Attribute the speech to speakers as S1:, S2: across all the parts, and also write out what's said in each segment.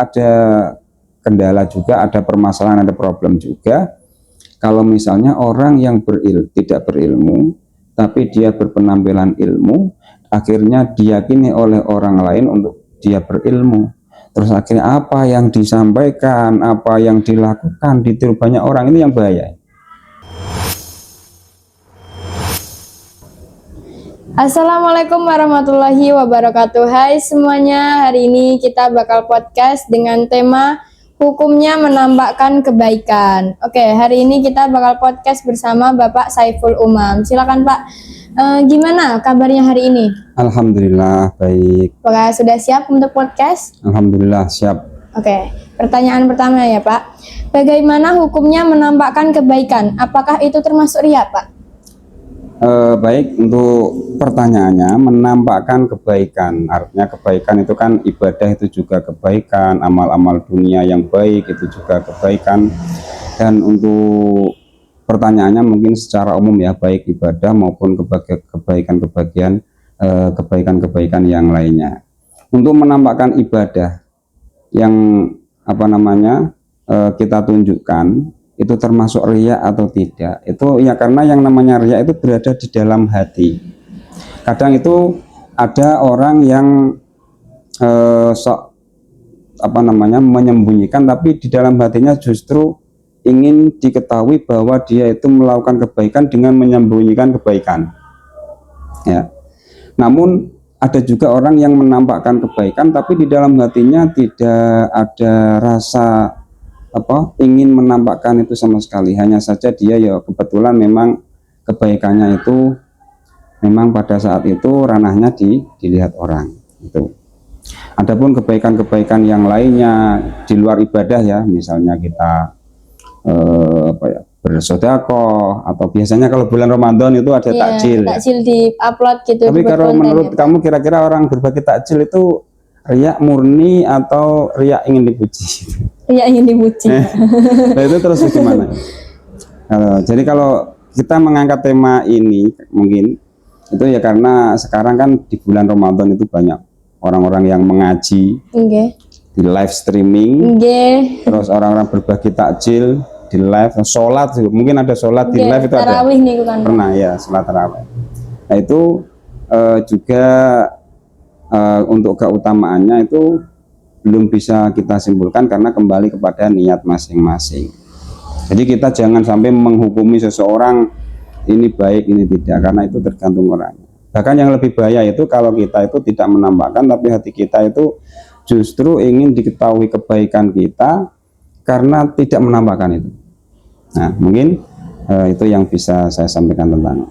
S1: ada kendala juga, ada permasalahan, ada problem juga. Kalau misalnya orang yang tidak berilmu, tapi dia berpenampilan ilmu, akhirnya diyakini oleh orang lain untuk dia berilmu. Terus akhirnya apa yang disampaikan, apa yang dilakukan ditiru banyak orang, ini yang bahaya.
S2: Assalamualaikum warahmatullahi wabarakatuh. Hai semuanya, hari ini kita bakal podcast dengan tema hukumnya menampakkan kebaikan. Oke, hari ini kita bakal podcast bersama Bapak Saiful Umam. Silakan Pak, gimana kabarnya hari ini?
S1: Alhamdulillah baik.
S2: Apakah sudah siap untuk podcast?
S1: Alhamdulillah siap.
S2: Oke, pertanyaan pertama ya Pak. Bagaimana hukumnya menampakkan kebaikan? Apakah itu termasuk riya Pak?
S1: Baik, untuk pertanyaannya, menampakkan kebaikan, artinya kebaikan itu kan ibadah, itu juga kebaikan, amal-amal dunia yang baik itu juga kebaikan. Dan untuk pertanyaannya mungkin secara umum ya, baik ibadah maupun kebaikan-kebaikan yang lainnya. Untuk menampakkan ibadah yang kita tunjukkan, itu termasuk riya atau tidak, itu ya karena yang namanya riya itu berada di dalam hati. Kadang itu ada orang yang menyembunyikan, tapi di dalam hatinya justru ingin diketahui bahwa dia itu melakukan kebaikan dengan menyembunyikan kebaikan ya. Namun ada juga orang yang menampakkan kebaikan tapi di dalam hatinya tidak ada rasa ingin menampakkan itu sama sekali. Hanya saja dia ya kebetulan memang kebaikannya itu memang pada saat itu ranahnya dilihat orang itu. Adapun kebaikan-kebaikan yang lainnya di luar ibadah ya, misalnya kita bersedekah, atau biasanya kalau bulan Ramadan itu ada takjil
S2: di upload gitu.
S1: Tapi kalau menurut kamu kira-kira orang berbagi takjil itu riya murni atau riya ingin dipuji?
S2: Riya ingin dipuji.
S1: Nah, itu terus gimana? Jadi kalau kita mengangkat tema ini mungkin itu ya karena sekarang kan di bulan Ramadan itu banyak orang-orang yang mengaji, di live streaming, terus orang-orang berbagi takjil di live, sholat, mungkin ada sholat di live itu ada. Pernah ya, sholat tarawih. Nah itu juga untuk keutamaannya itu belum bisa kita simpulkan karena kembali kepada niat masing-masing. Jadi kita jangan sampai menghukumi seseorang ini baik ini tidak, karena itu tergantung orangnya. Bahkan yang lebih bahaya itu kalau kita itu tidak menampakkan tapi hati kita itu justru ingin diketahui kebaikan kita karena tidak menampakkan itu. Nah mungkin itu yang bisa saya sampaikan tentang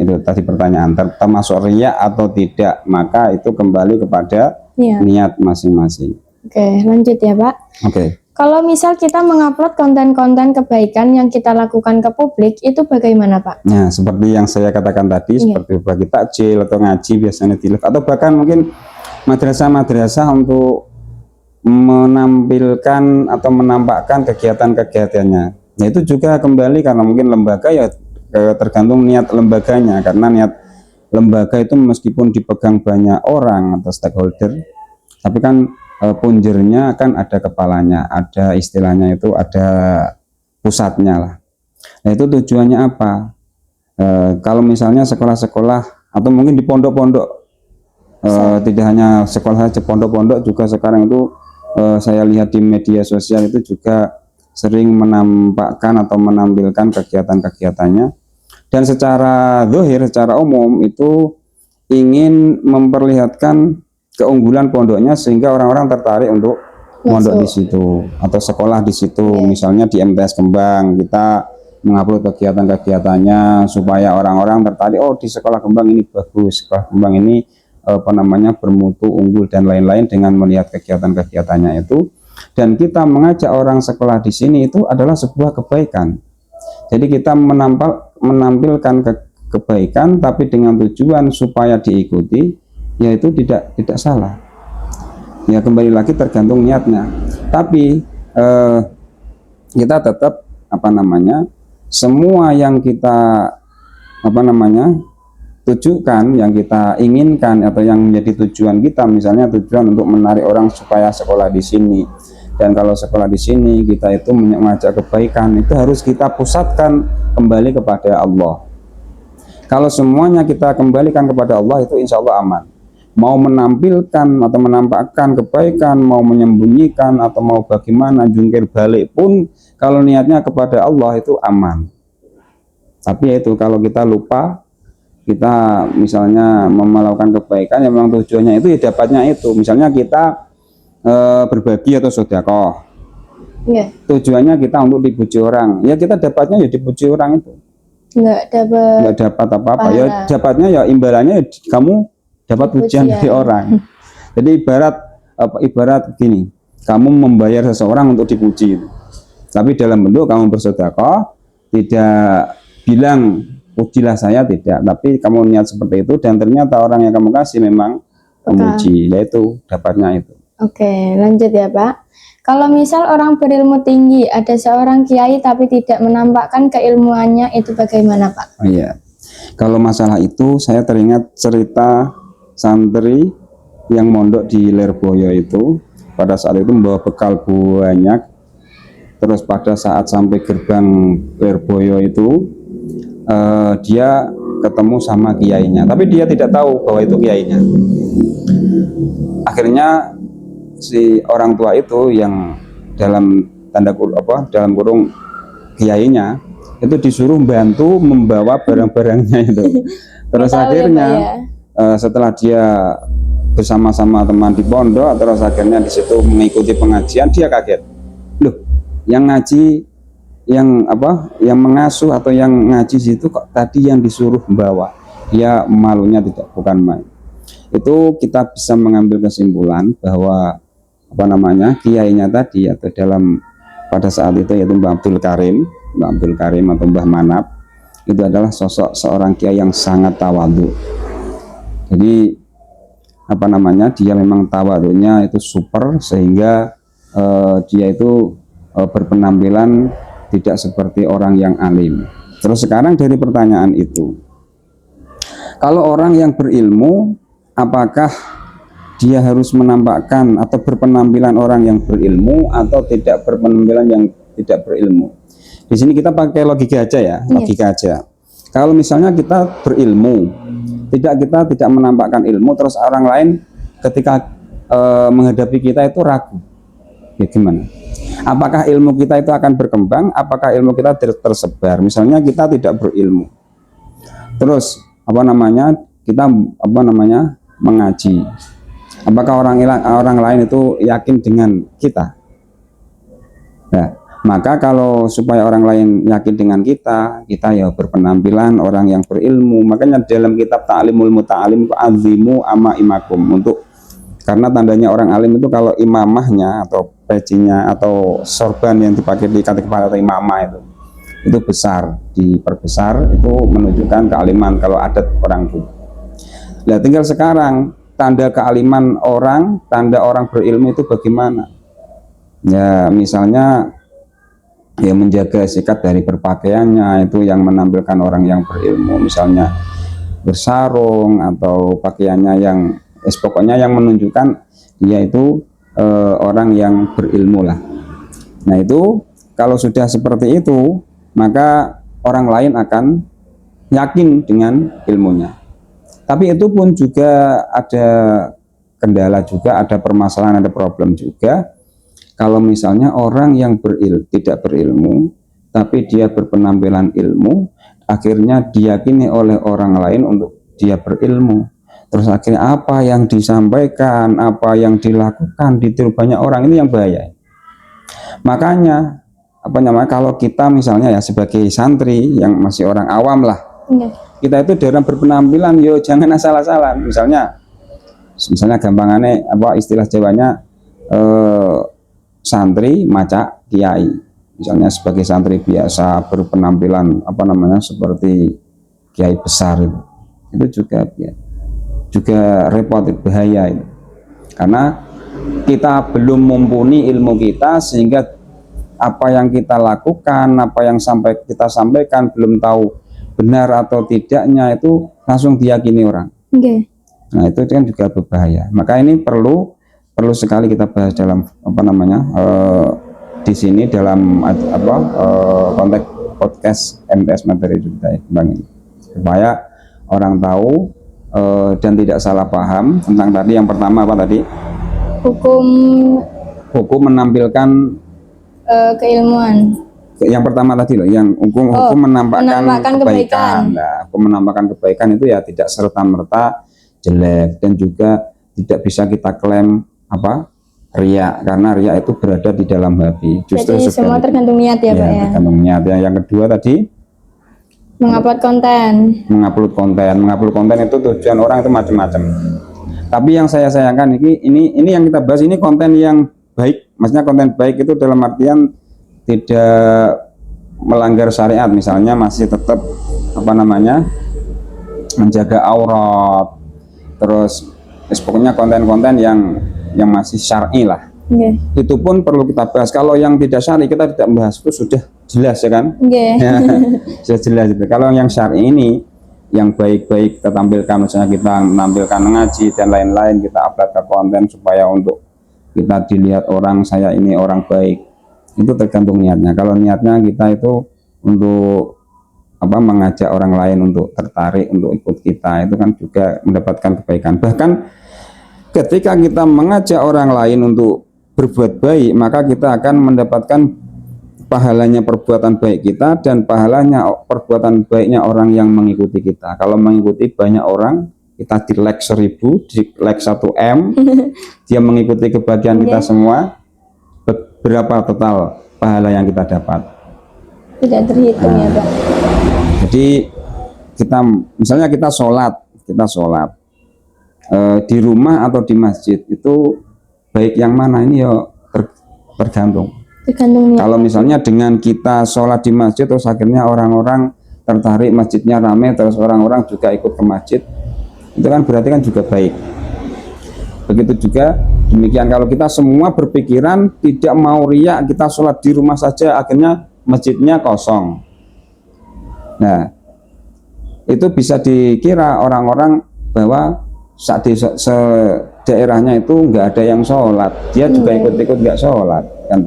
S1: itu tadi pertanyaan, termasuk riya atau tidak, maka itu kembali kepada niat masing-masing.
S2: Oke, lanjut ya Pak.
S1: Oke.
S2: Kalau misal kita mengupload konten-konten kebaikan yang kita lakukan ke publik, itu bagaimana Pak?
S1: Nah, seperti yang saya katakan tadi, seperti bagi takjil atau ngaji biasanya di live, atau bahkan mungkin madrasah-madrasah untuk menampilkan atau menampakkan kegiatan-kegiatannya. Nah, itu juga kembali karena mungkin lembaga ya tergantung niat lembaganya, karena niat lembaga itu meskipun dipegang banyak orang atau stakeholder, tapi kan punjernya kan ada kepalanya, ada istilahnya itu ada pusatnya lah. Nah itu tujuannya apa? Kalau misalnya sekolah-sekolah atau mungkin di pondok-pondok, tidak hanya sekolah saja, pondok-pondok juga sekarang itu saya lihat di media sosial itu juga sering menampakkan atau menampilkan kegiatan-kegiatannya, dan secara zahir, secara umum itu ingin memperlihatkan keunggulan pondoknya sehingga orang-orang tertarik untuk mondok di situ atau sekolah di situ. Misalnya di MTS Kembang kita mengupload kegiatan-kegiatannya supaya orang-orang tertarik, oh di sekolah Kembang ini bagus, sekolah Kembang ini bermutu, unggul dan lain-lain, dengan melihat kegiatan-kegiatannya itu. Dan kita mengajak orang sekolah di sini itu adalah sebuah kebaikan. Jadi kita menampilkan kebaikan tapi dengan tujuan supaya diikuti, yaitu tidak salah. Ya kembali lagi tergantung niatnya. Tapi kita tetap semua yang kita tujukan, yang kita inginkan atau yang menjadi tujuan kita, misalnya tujuan untuk menarik orang supaya sekolah di sini, dan kalau sekolah di sini kita itu mengajak kebaikan, itu harus kita pusatkan kembali kepada Allah. Kalau semuanya kita kembalikan kepada Allah, itu insya Allah aman. Mau menampilkan atau menampakkan kebaikan, mau menyembunyikan atau mau bagaimana jungkir balik pun, kalau niatnya kepada Allah itu aman. Tapi itu kalau kita lupa, kita misalnya melakukan kebaikan yang memang tujuannya itu ya dapatnya itu, misalnya kita berbagi atau sedekah, tujuannya kita untuk dipuji orang, ya kita dapatnya ya dipuji orang itu, nggak dapat apa-apa, ya dapatnya ya imbalannya ya kamu dapat pujian dari orang. Jadi ibarat gini, kamu membayar seseorang untuk dipuji, tapi dalam bentuk kamu bersedekah, tidak bilang pujilah saya, tidak, tapi kamu niat seperti itu dan ternyata orang yang kamu kasih memang memuji, yaitu dapatnya itu.
S2: Oke, lanjut ya Pak. Kalau misal orang berilmu tinggi, ada seorang kiai tapi tidak menampakkan keilmuannya, itu bagaimana Pak?
S1: Oh iya, kalau masalah itu saya teringat cerita santri yang mondok di Lirboyo itu. Pada saat itu membawa bekal banyak, terus pada saat sampai gerbang Lirboyo itu dia ketemu sama kiainya, tapi dia tidak tahu bahwa itu kiainya. Akhirnya si orang tua itu yang dalam dalam kurung kiainya itu disuruh bantu membawa barang-barangnya itu. Terus akhirnya setelah dia bersama-sama teman di pondok, terus akhirnya di situ mengikuti pengajian, dia kaget, loh, yang ngaji, yang mengasuh atau yang ngaji situ kok tadi yang disuruh membawa. Dia malunya bukan main. Itu kita bisa mengambil kesimpulan bahwa kiainya tadi atau pada saat itu yaitu Mbah Abdul Karim atau Mbah Manap, itu adalah sosok seorang kiai yang sangat tawadhu. Jadi dia memang tawadhunya itu super, sehingga dia itu berpenampilan tidak seperti orang yang alim. Terus sekarang dari pertanyaan itu, kalau orang yang berilmu, apakah dia harus menampakkan atau berpenampilan orang yang berilmu atau tidak berpenampilan yang tidak berilmu? Di sini kita pakai logika aja ya, logika aja. Kalau misalnya kita berilmu, kita tidak menampakkan ilmu, terus orang lain ketika menghadapi kita itu ragu, ya gimana? Apakah ilmu kita itu akan berkembang? Apakah ilmu kita tersebar? Misalnya kita tidak berilmu, terus kita mengaji, apakah orang lain itu yakin dengan kita? Nah, maka kalau supaya orang lain yakin dengan kita ya berpenampilan orang yang berilmu. Makanya dalam kitab Ta'limul Muta'alim, azimu ama imakum, karena tandanya orang alim itu kalau imamahnya atau pecinya atau sorban yang dipakai di kepala atau imamah itu besar, diperbesar, itu menunjukkan kealiman kalau adat orang itu. Nah, tinggal sekarang tanda kealiman orang, tanda orang berilmu itu bagaimana? Ya misalnya ya menjaga sikap dari berpakaiannya, itu yang menampilkan orang yang berilmu, misalnya bersarung atau pakaiannya yang pokoknya yang menunjukkan dia itu orang yang berilmu lah. Nah itu kalau sudah seperti itu, maka orang lain akan yakin dengan ilmunya. Tapi itu pun juga ada kendala juga, ada permasalahan, ada problem juga. Kalau misalnya orang yang tidak berilmu, tapi dia berpenampilan ilmu, akhirnya diyakini oleh orang lain untuk dia berilmu. Terus akhirnya apa yang disampaikan, apa yang dilakukan ditiru banyak orang, ini yang bahaya. Makanya kalau kita misalnya ya sebagai santri yang masih orang awam lah, kita itu dalam berpenampilan jangan asal-asalan. Misalnya gampangannya istilah Jawanya santri macak kiai. Misalnya sebagai santri biasa berpenampilan seperti kiai besar itu juga repot, bahaya itu. Karena kita belum mumpuni ilmu kita, sehingga apa yang kita lakukan, apa yang kita sampaikan belum tahu benar atau tidaknya, itu langsung diyakini orang.
S2: Oke.
S1: Nah, itu kan juga berbahaya. Maka ini perlu sekali kita bahas dalam apa namanya di sini dalam konteks podcast MTS Materi Kita Kembang ini, supaya orang tahu dan tidak salah paham tentang tadi. Yang pertama apa tadi? Hukum menampilkan
S2: keilmuan.
S1: Yang pertama tadi loh, yang hukum menampakkan kebaikan. Nah, hukum menampakkan kebaikan itu ya tidak serta-merta jelek, dan juga tidak bisa kita klaim riya, karena riya itu berada di dalam hati. Justru
S2: jadi semua tergantung niat ya, Pak ya.
S1: Tergantung niat. Yang kedua tadi
S2: mengupload konten itu tujuan orang itu macam-macam. Tapi yang saya sayangkan ini yang kita bahas ini konten yang baik. Maksudnya konten baik itu dalam artian tidak melanggar syariat, misalnya masih tetap menjaga aurat, terus pokoknya konten-konten yang masih syar'i lah. Itu pun perlu kita bahas. Kalau yang tidak syar'i kita tidak bahas, itu sudah jelas ya kan? Sudah jelas itu. Kalau yang syar'i ini yang baik-baik kita tampilkan, misalnya kita menampilkan ngaji dan lain-lain, kita upload ke konten supaya untuk kita dilihat orang, saya ini orang baik. Itu tergantung niatnya. Kalau niatnya kita itu untuk mengajak orang lain untuk tertarik untuk ikut kita, itu kan juga mendapatkan kebaikan. Bahkan ketika kita mengajak orang lain untuk berbuat baik, maka kita akan mendapatkan pahalanya perbuatan baik kita dan pahalanya perbuatan baiknya orang yang mengikuti kita. Kalau mengikuti banyak orang, kita di like 1000, di like 1M, dia mengikuti kebahagiaan kita semua, berapa total pahala yang kita dapat? Tidak terhitung ya, Pak.
S1: Jadi misalnya kita sholat di rumah atau di masjid, itu baik yang mana ini ya tergantung. Kalau misalnya dengan kita sholat di masjid terus akhirnya orang-orang tertarik, masjidnya ramai, terus orang-orang juga ikut ke masjid, itu kan berarti kan juga baik. Begitu juga demikian kalau kita semua berpikiran tidak mau riya, kita sholat di rumah saja, akhirnya masjidnya kosong. Nah, itu bisa dikira orang-orang bahwa daerahnya itu nggak ada yang sholat, dia juga ikut-ikut nggak sholat kan.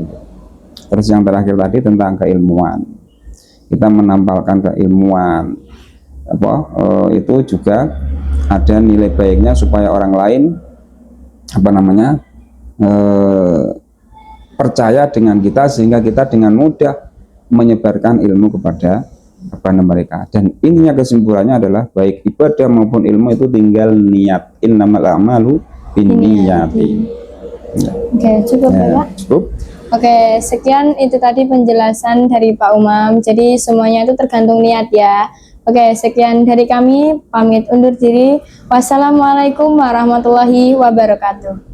S1: Terus yang terakhir tadi tentang keilmuan, kita menampilkan keilmuan itu juga ada nilai baiknya supaya orang lain percaya dengan kita, sehingga kita dengan mudah menyebarkan ilmu kepada mereka. Dan ininya kesimpulannya adalah baik ibadah maupun ilmu itu tinggal niat. Innamal a'malu binniyati.
S2: Oke, cukup ya, Pak?
S1: Cukup.
S2: Oke, sekian itu tadi penjelasan dari Pak Umam. Jadi semuanya itu tergantung niat ya. Oke, sekian dari kami, pamit undur diri. Wassalamualaikum warahmatullahi wabarakatuh.